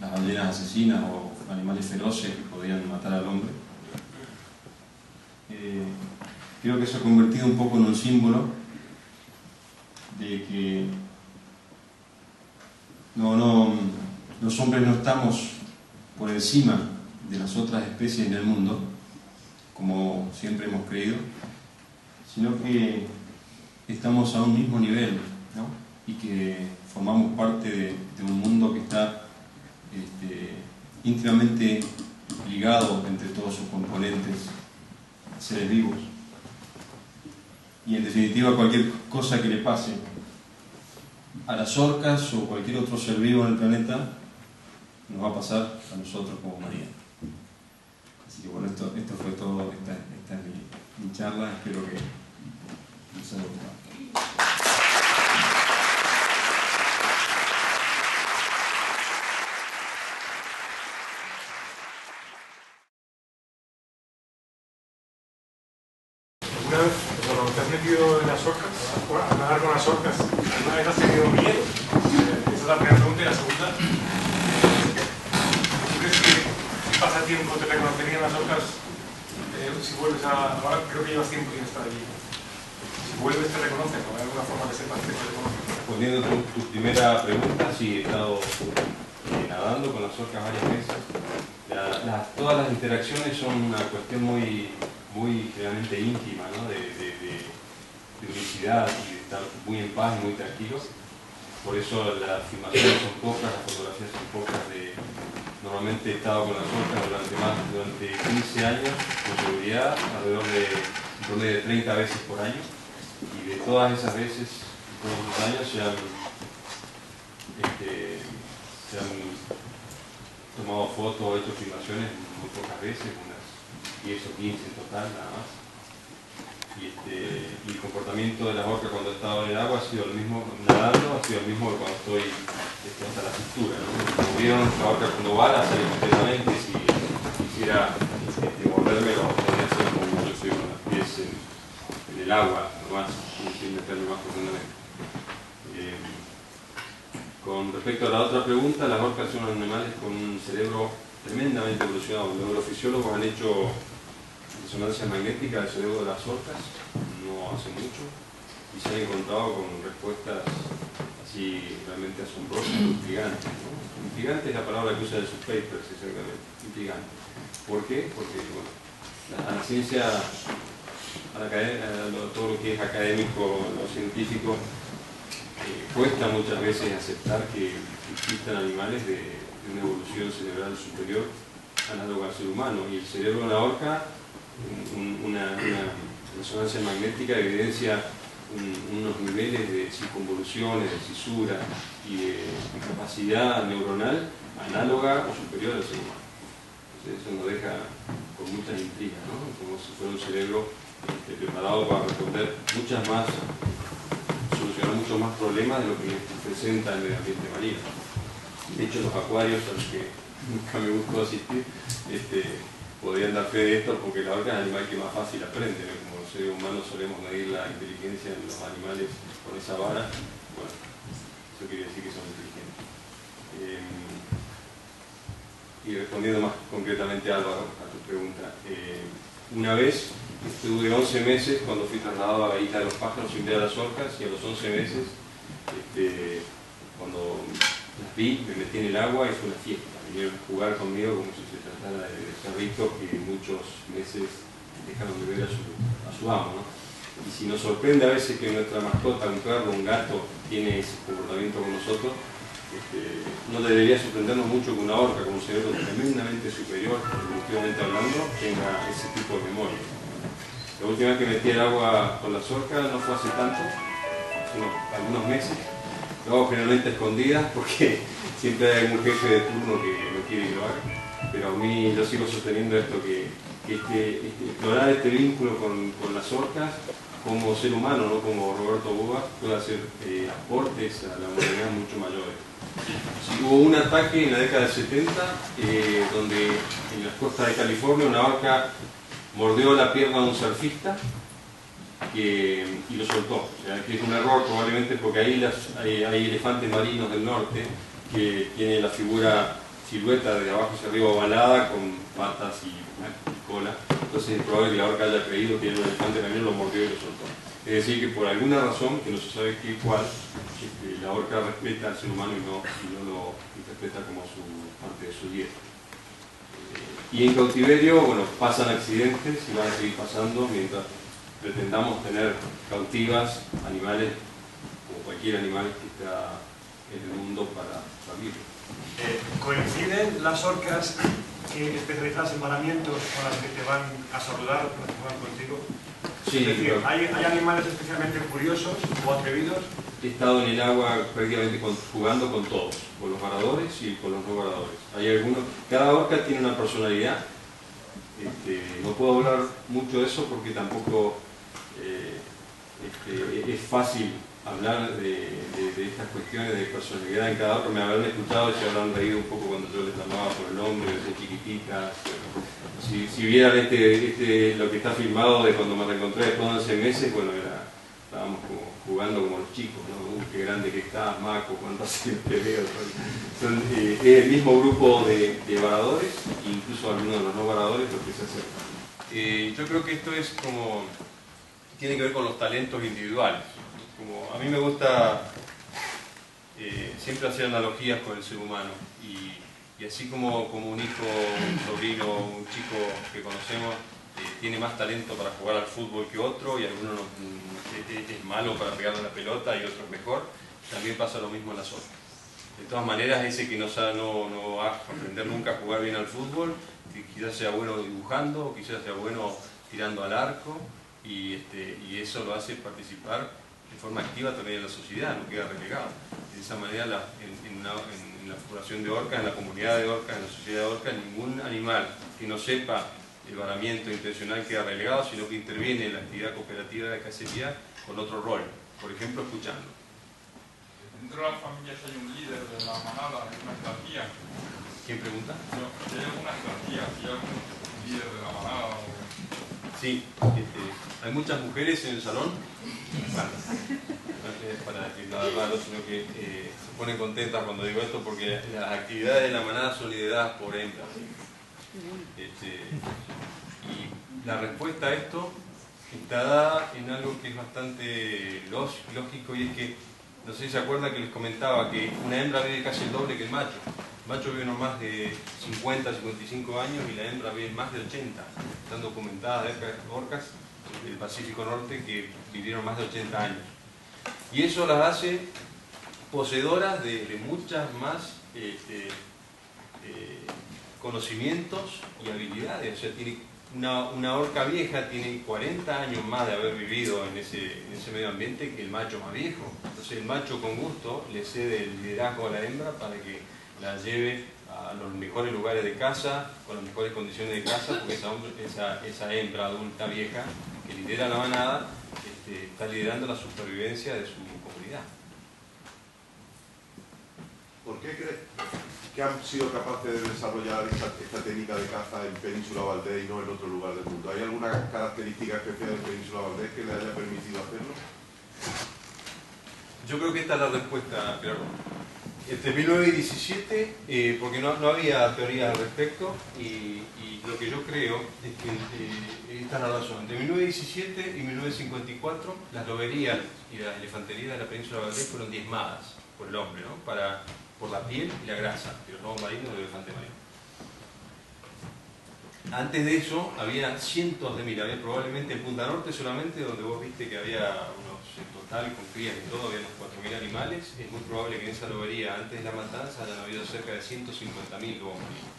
las ballenas asesinas o animales feroces que podían matar al hombre, creo que se ha convertido un poco en un símbolo de que los hombres no estamos por encima de las otras especies en el mundo, como siempre hemos creído, sino que estamos a un mismo nivel, ¿no? Y que formamos parte de un mundo que está íntimamente ligado entre todos sus componentes, seres vivos. Y en definitiva, cualquier cosa que le pase a las orcas o cualquier otro ser vivo en el planeta nos va a pasar a nosotros como humanidad. Así que bueno, esto fue todo, esta es mi charla, espero que les haya gustado.
¿Alguna vez, cuando te has metido en las orcas, a nadar con las orcas, alguna vez has tenido miedo? Esa es la primera pregunta. Y la segunda, ¿tú crees que si pasa tiempo te reconocerían las orcas? Si vuelves ahora creo que llevas tiempo sin estar allí. Si vuelves te reconocen, ¿no? ¿Hay alguna forma que sepas que te reconocen?
Respondiendo a tu primera pregunta, sí, he estado nadando con las orcas varias veces. Todas las interacciones son una cuestión muy realmente íntima, ¿no? de unicidad y de estar muy en paz y muy tranquilos. Por eso las filmaciones son pocas, las fotografías son pocas. Normalmente he estado con las orcas durante 15 años con seguridad, alrededor de un promedio de 30 veces por año. Y de todas esas veces, todos los años, se han tomado fotos o hecho filmaciones muy pocas veces, unas 10 o 15 en total, nada más. Y el comportamiento de las orcas cuando he estado en el agua ha sido el mismo, nadando, ha sido el mismo que cuando estoy hasta la cintura, ¿no? Como vieron, la orca cuando va sale completamente. Si quisiera volverme, lo podría hacer como yo estoy con los pies en el agua, nomás, sin meterme más profundamente. Con respecto a la otra pregunta, las orcas son animales con un cerebro tremendamente evolucionado. Los neurofisiólogos han hecho resonancia magnética del cerebro de las orcas no hace mucho y se han encontrado con respuestas así realmente asombrosas, intrigantes, ¿no? Intrigante es la palabra que usa en sus papers, exactamente, intrigante. ¿Por qué? Porque bueno, a la ciencia, todo lo que es académico, lo científico, cuesta muchas veces aceptar que existan animales de una evolución cerebral superior análoga al ser humano, y el cerebro de una orca, una resonancia magnética evidencia unos niveles de circunvoluciones, de cisura y de capacidad neuronal análoga o superior al ser humano. Entonces eso nos deja con muchas intrigas, ¿no? Como si fuera un cerebro preparado para responder solucionar muchos más problemas de lo que presenta el medio ambiente marino. De hecho, los acuarios a los que nunca me gustó asistir podrían dar fe de esto, porque la orca es el animal que más fácil aprende, ¿no? Como seres humanos solemos medir la inteligencia en los animales con esa vara. Bueno, eso quiere decir que son inteligentes. Y respondiendo más concretamente, Álvaro, a tu pregunta, una vez estuve 11 meses cuando fui trasladado a la isla de los pájaros, invité a las orcas, y a los 11 meses, cuando las vi, me metí en el agua y fue una fiesta. Vinieron a jugar conmigo como si se tratara de perritos que muchos meses dejaron de ver a su amo, ¿no? Y si nos sorprende a veces que nuestra mascota, un perro, un gato, tiene ese comportamiento con nosotros, no debería sorprendernos mucho que una orca con un cerebro tremendamente superior, evolutivamente hablando, tenga ese tipo de memoria. La última vez que metí el agua con las orcas no fue hace tanto, sino algunos meses. Lo hago generalmente a escondidas porque siempre hay un jefe de turno que no quiere que lo haga. Pero a mí yo sigo sosteniendo esto, que explorar este vínculo con las orcas como ser humano, no como Roberto Boba, puede hacer aportes a la humanidad mucho mayores. Sí, hubo un ataque en la década del 70 donde en las costas de California una orca mordió la pierna de un surfista y lo soltó. O sea, que es un error probablemente porque ahí hay elefantes marinos del norte que tienen la silueta de abajo hacia arriba ovalada con patas y cola. Entonces es probable que la orca haya creído que era un elefante marino, lo mordió y lo soltó. Es decir, que por alguna razón, que no se sabe cuál, la orca respeta al ser humano y no lo interpreta como parte de su dieta. Y en cautiverio, bueno, pasan accidentes y van a seguir pasando mientras pretendamos tener cautivas animales, como cualquier animal que está en el mundo para vivir.
¿Coinciden las orcas especializadas en varamientos con las que te van a saludar, con las que van contigo?
Sí,
es decir, ¿hay animales especialmente curiosos o atrevidos?
He estado en el agua prácticamente jugando con todos, con los varadores y con los no varadores. Hay algunos, cada orca tiene una personalidad. No puedo hablar mucho de eso porque tampoco es fácil hablar de estas cuestiones de personalidad en cada orca. Me habrán escuchado y se habrán reído un poco cuando yo les llamaba por el nombre, desde chiquititas. Si vieran lo que está filmado de cuando me reencontré después de 11 meses, bueno, estábamos como jugando como los chicos, ¿no? Qué grande que estás, Maco, cuántos años te veo. Es el mismo grupo de varadores, incluso algunos de los no varadores, los que se acercan. Yo creo que esto es como, tiene que ver con los talentos individuales. Como, a mí me gusta siempre hacer analogías con el ser humano y así como un hijo, un sobrino, un chico que conocemos tiene más talento para jugar al fútbol que otro y alguno es malo para pegarle la pelota y otro es mejor, también pasa lo mismo en las orcas. De todas maneras, ese que no va a aprender nunca a jugar bien al fútbol, que quizás sea bueno dibujando, o quizás sea bueno tirando al arco, y eso lo hace participar de forma activa también en la sociedad, no queda relegado. De esa manera, en la población de orcas, en la comunidad de orcas, en la sociedad de orcas, ningún animal que no sepa el varamiento intencional queda relegado, sino que interviene en la actividad cooperativa de cacería con otro rol, por ejemplo, escuchando.
Dentro de las familias hay un líder de la manada, hay una jerarquía.
¿Quién pregunta?
Si hay alguna jerarquía, si hay algún líder de la manada.
Sí, hay muchas mujeres en el salón. Bueno, no es para decir nada raro, sino que se ponen contentas cuando digo esto porque las actividades de la manada son lideradas por hembras. Y la respuesta a esto está dada en algo que es bastante lógico, y es que, no sé si se acuerdan que les comentaba que una hembra vive casi el doble que el macho. El macho vive unos más de 50, 55 años y la hembra vive más de 80. Están documentadas orcas del Pacífico Norte que vivieron más de 80 años. Y eso las hace poseedoras de muchas más conocimientos y habilidades. O sea, tiene una orca vieja tiene 40 años más de haber vivido en ese medio ambiente que el macho más viejo. Entonces el macho con gusto le cede el liderazgo a la hembra para que la lleve a los mejores lugares de caza, con las mejores condiciones de caza, porque esa hembra adulta vieja que lidera la manada está liderando la supervivencia de su comunidad.
¿Por qué crees que han sido capaces de desarrollar esta técnica de caza en Península Valdés y no en otro lugar del mundo? ¿Hay alguna característica especial en Península Valdés que le haya permitido hacerlo?
Yo creo que esta es la respuesta, claro. Entre 1917, porque no había teoría al respecto, y lo que yo creo es que esta es la razón. Entre 1917 y 1954, las loberías y la elefantería de la Península Valdés fueron diezmadas por el hombre, ¿no? Por la piel y la grasa de los lobos marinos y del elefante marino. Antes de eso había cientos de miles, había probablemente en Punta Norte solamente, donde vos viste que había unos, en total, con crías y todo, había unos 4.000 animales. Es muy probable que en esa lobería, antes de la matanza, hayan habido cerca de 150.000 lobos marinos.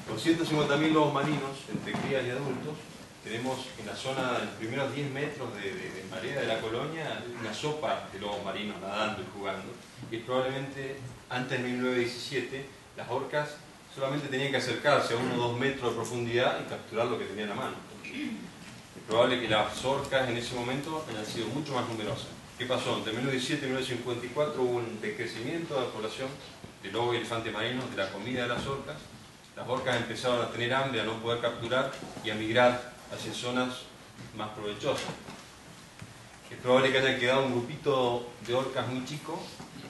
Con 150.000 lobos marinos, entre crías y adultos, tenemos en la zona, en los primeros 10 metros de marea de la colonia, una sopa de lobos marinos nadando y jugando. Y probablemente, antes de 1917, las orcas solamente tenían que acercarse a 1 o 2 metros de profundidad y capturar lo que tenían a mano. Es probable que las orcas en ese momento hayan sido mucho más numerosas. ¿Qué pasó? Entre 1917 y 1954 hubo un decrecimiento de la población de lobos y elefantes marinos, de la comida de las orcas. Las orcas empezaron a tener hambre, a no poder capturar y a migrar hacia zonas más provechosas. Es probable que haya quedado un grupito de orcas muy chico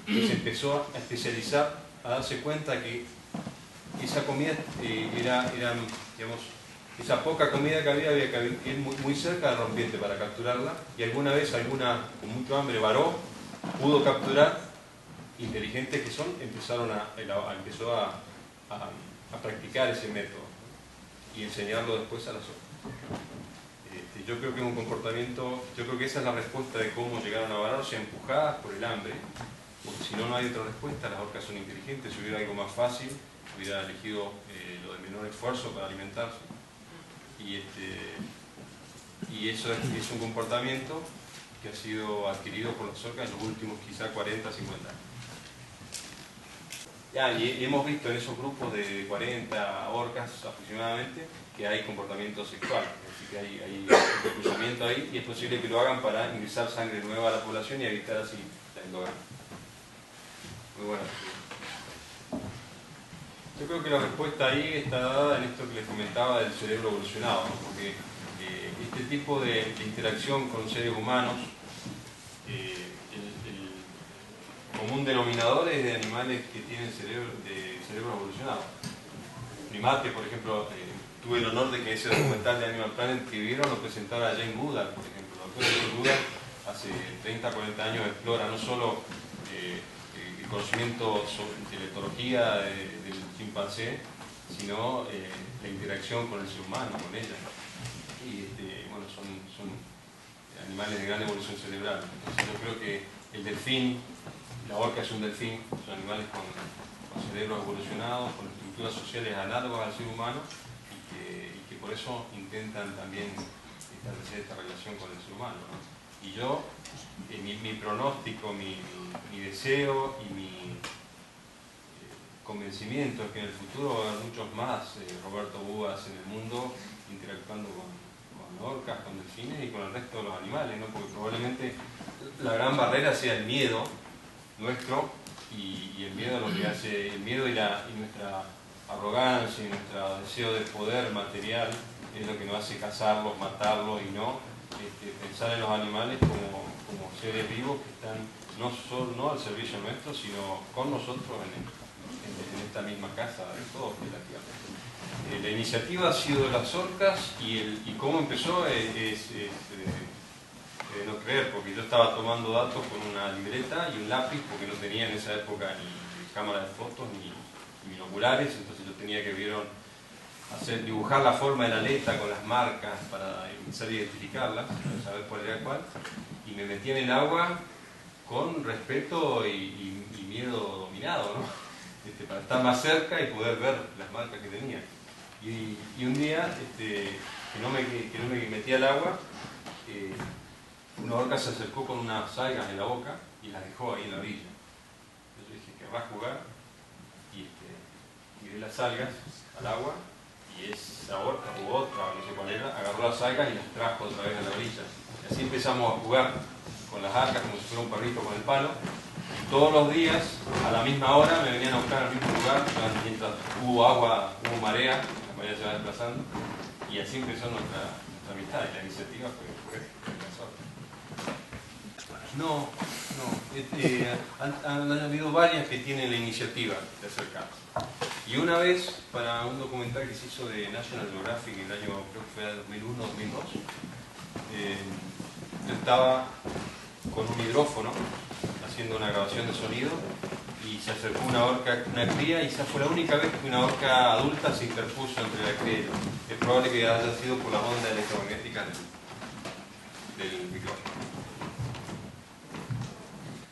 que se empezó a especializar, a darse cuenta que esa comida digamos, esa poca comida que había que ir muy cerca del rompiente para capturarla, y alguna vez alguna con mucho hambre varó, pudo capturar, inteligentes que son, empezó a practicar ese método y enseñarlo después a las orcas. Yo creo que es un comportamiento, yo creo que esa es la respuesta de cómo llegaron a varar, o sea, empujadas por el hambre, porque si no, no hay otra respuesta. Las orcas son inteligentes, si hubiera algo más fácil, hubiera elegido lo de menor esfuerzo para alimentarse. Y eso es un comportamiento que ha sido adquirido por las orcas en los últimos quizá 40, 50 años. Y hemos visto en esos grupos de 40 orcas aproximadamente que hay comportamiento sexual, es decir, que hay un cruzamiento ahí, y es posible que lo hagan para ingresar sangre nueva a la población y evitar así la endogamia. Muy buena. Yo creo que la respuesta ahí está dada en esto que les comentaba del cerebro evolucionado, ¿no? Porque este tipo de interacción con seres humanos, el común denominador es de animales que tienen cerebro evolucionado. Primates, por ejemplo, tuve el honor de que ese documental de Animal Planet que vieron lo presentara a Jane Goodall, por ejemplo. La doctora Jane Goodall hace 30, 40 años explora no solo el conocimiento de la etología del chimpancé, sino la interacción con el ser humano, con ella. Y bueno, son animales de gran evolución cerebral. Entonces yo creo que el delfín, la orca es un delfín, son animales con cerebros evolucionados, con estructuras sociales análogas al ser humano, y que por eso intentan también establecer esta relación con el ser humano, ¿no? Y yo, mi pronóstico, mi deseo y mi convencimiento es que en el futuro va a haber muchos más Roberto Búas en el mundo interactuando con orcas, con delfines y con el resto de los animales, ¿no? Porque probablemente la gran barrera sea el miedo nuestro, y el miedo lo que hace, el miedo y nuestra arrogancia y nuestro deseo de poder material es lo que nos hace cazarlos, matarlos y no pensar en los animales como seres vivos que están no al servicio nuestro, sino con nosotros en esta misma casa, en todos relativamente. La iniciativa ha sido de las orcas, y cómo empezó es de no creer, porque yo estaba tomando datos con una libreta y un lápiz, porque no tenía en esa época ni cámara de fotos ni binoculares, entonces yo tenía que dibujar la forma de la aleta con las marcas para empezar a identificarlas, para saber cuál era cuál, y me metí en el agua con respeto y miedo dominado, ¿no? Para estar más cerca y poder ver las marcas que tenía. Y un día, que no me metí al agua, una orca se acercó con unas algas en la boca y las dejó ahí en la orilla. Yo dije, ¿querrás jugar? Y tiré las algas al agua, y esa orca u otra, no sé cuál era, agarró las algas y las trajo otra vez a la orilla. Y así empezamos a jugar con las algas como si fuera un perrito con el palo. Y todos los días, a la misma hora, me venían a buscar al mismo lugar, mientras hubo agua, hubo marea, la marea se va desplazando, y así empezó nuestra amistad, y la iniciativa fue las orcas. No. Han habido varias que tienen la iniciativa de acercarse. Y una vez, para un documental que se hizo de National Geographic en el año, creo que fue 2001 o 2002, yo estaba con un hidrófono haciendo una grabación de sonido, y se acercó una orca, una cría, y esa fue la única vez que una orca adulta se interpuso entre la cría y él. Es probable que haya sido por la onda electromagnética del micrófono.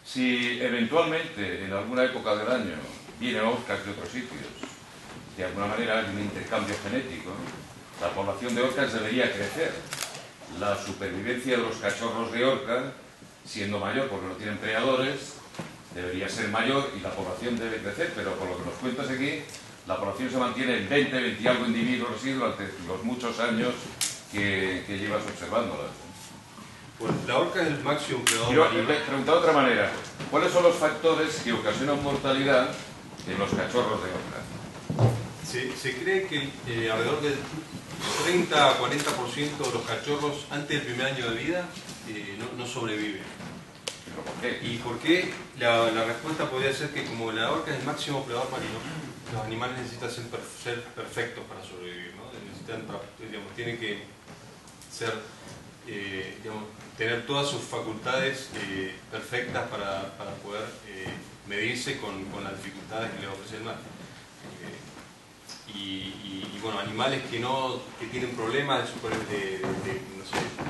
Si eventualmente en alguna época del año vienen orcas de otros sitios, de alguna manera hay un intercambio genético, la población de orcas debería crecer. La supervivencia de los cachorros de orca, siendo mayor porque no tienen predadores, debería ser mayor y la población debe crecer, pero por lo que nos cuentas aquí, la población se mantiene en 20, 20 y algo individuos así durante los muchos años que llevas observándola.
Pues la orca es el máximo predador.
Quiero preguntar de otra manera, ¿cuáles son los factores que ocasionan mortalidad en los cachorros de orca?
Se cree que alrededor del 30 a 40% de los cachorros antes del primer año de vida no sobreviven.
¿Pero por qué?
¿Y por qué? La respuesta podría ser que como la orca es el máximo predador marino, los animales necesitan ser perfectos para sobrevivir, ¿no? Tienen que ser, tener todas sus facultades perfectas para poder medirse con las dificultades que le ofrece el mar. Y bueno, animales que tienen problemas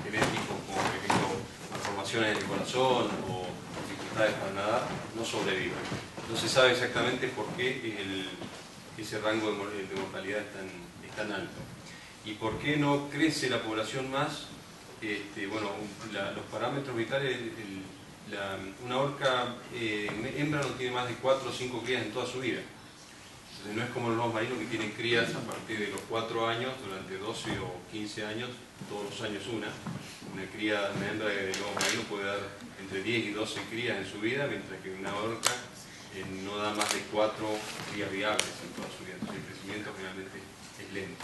genéticos, como por ejemplo malformaciones en el corazón o dificultades para nadar, no sobreviven. No se sabe exactamente por qué ese rango de mortalidad es tan alto. ¿Y por qué no crece la población más? Los parámetros vitales, una orca hembra no tiene más de 4 o 5 crías en toda su vida. Entonces no es como los lobos marinos que tienen crías a partir de los 4 años, durante 12 o 15 años, todos los años una. Una hembra de lobo marino puede dar entre 10 y 12 crías en su vida, mientras que una orca no da más de 4 crías viables en toda su vida. Entonces el crecimiento generalmente es lento.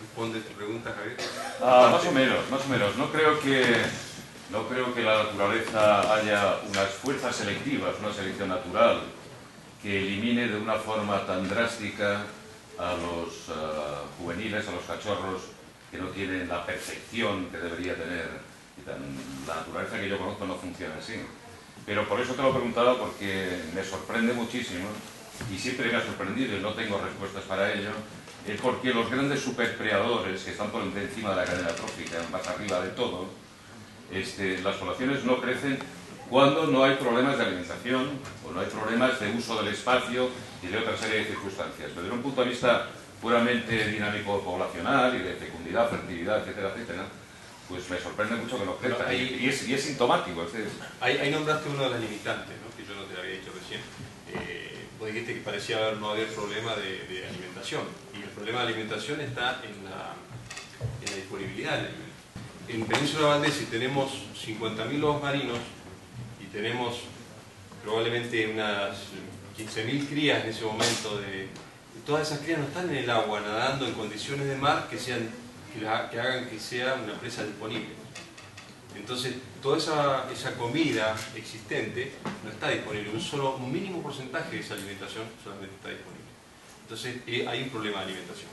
¿Responde tu pregunta, Javier?
Más o menos. No creo que la naturaleza haya unas fuerzas selectivas, una selección natural, que elimine de una forma tan drástica a los juveniles, a los cachorros que no tienen la perfección que debería tener. La naturaleza que yo conozco no funciona así. Pero por eso te lo preguntaba, porque me sorprende muchísimo, y siempre me ha sorprendido y no tengo respuestas para ello, porque los grandes superpredadores que están por encima de la cadena trófica, más arriba de todo, las poblaciones no crecen cuando no hay problemas de alimentación o no hay problemas de uso del espacio y de otra serie de circunstancias. Pero desde un punto de vista puramente dinámico poblacional y de fecundidad, fertilidad, etcétera, etcétera, pues me sorprende mucho que no crezcan. Y es sintomático.
Ahí nombraste uno de las limitantes, ¿no? Que yo no te lo había dicho recién. Vos dijiste que parecía no haber problema de alimentación. Y el problema de alimentación está en la disponibilidad del alimento. En Península Valdés, si tenemos 50.000 lobos marinos y tenemos probablemente unas 15.000 crías en ese momento, todas esas crías no están en el agua nadando en condiciones de mar que hagan que sea una presa disponible. Entonces, toda esa comida existente no está disponible. Un mínimo porcentaje de esa alimentación solamente está disponible. Entonces, hay un problema de alimentación.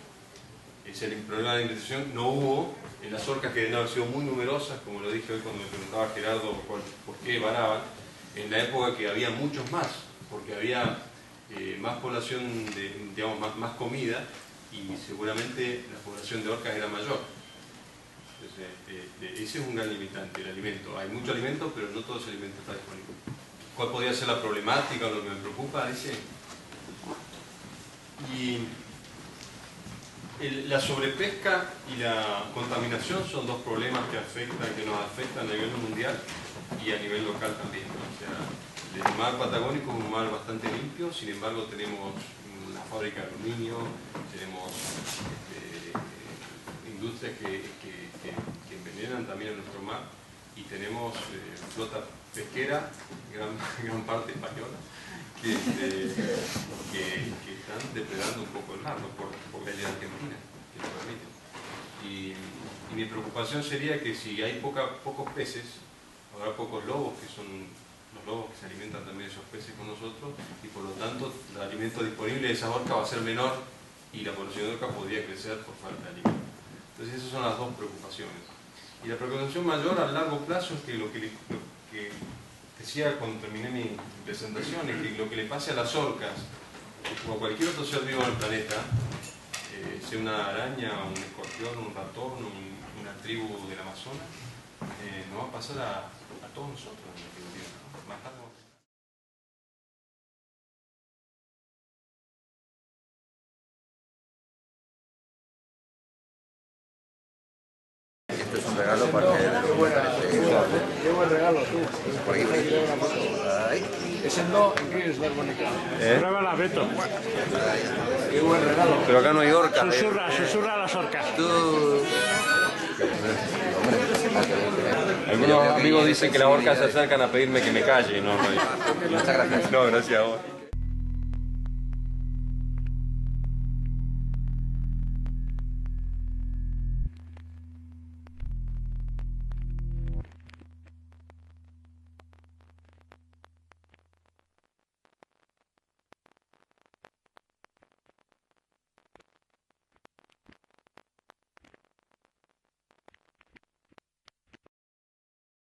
Ese problema de alimentación no hubo en las orcas que deben haber sido muy numerosas, como lo dije hoy cuando me preguntaba Gerardo por qué varaban, en la época que había muchos más, porque había más población, más comida, y seguramente la población de orcas era mayor. Entonces, ese es un gran limitante, el alimento. Hay mucho alimento, pero no todo ese alimento está disponible. ¿Cuál podría ser la problemática o lo que me preocupa? La sobrepesca y la contaminación son dos problemas que nos afectan a nivel mundial y a nivel local también, ¿no? O sea, el mar patagónico es un mar bastante limpio, sin embargo tenemos una fábrica de aluminio, tenemos industrias que envenenan también a nuestro mar, y tenemos flota pesquera, gran parte española, que están depredando un poco el mar, ¿no? por la ley argentina, que lo permite. Y mi preocupación sería que si hay pocos peces, habrá pocos lobos, que son los lobos que se alimentan también de esos peces con nosotros, y por lo tanto el alimento disponible de esas orcas va a ser menor y la población de orcas podría crecer por falta de alimento. Entonces esas son las dos preocupaciones. Y la preocupación mayor a largo plazo es que lo que decía cuando terminé mi presentación es que lo que le pase a las orcas, como a cualquier otro ser vivo en el planeta, sea una araña, un escorpión, un ratón, una tribu del Amazonas, nos va a pasar a todos nosotros, en definitiva, ¿no? Matarnos.
Este es un regalo para que...
Qué buen regalo, tú.
Por aquí, por aquí. Ahí.
Ese no, ¿qué es la bonita?
Pruébala, Beto.
Qué buen regalo.
Pero acá no hay orcas.
Susurra a las orcas.
Tú...
Algunos amigos dicen que las orcas se acercan a pedirme que me calle. No,
Muchas gracias.
No, gracias a vos.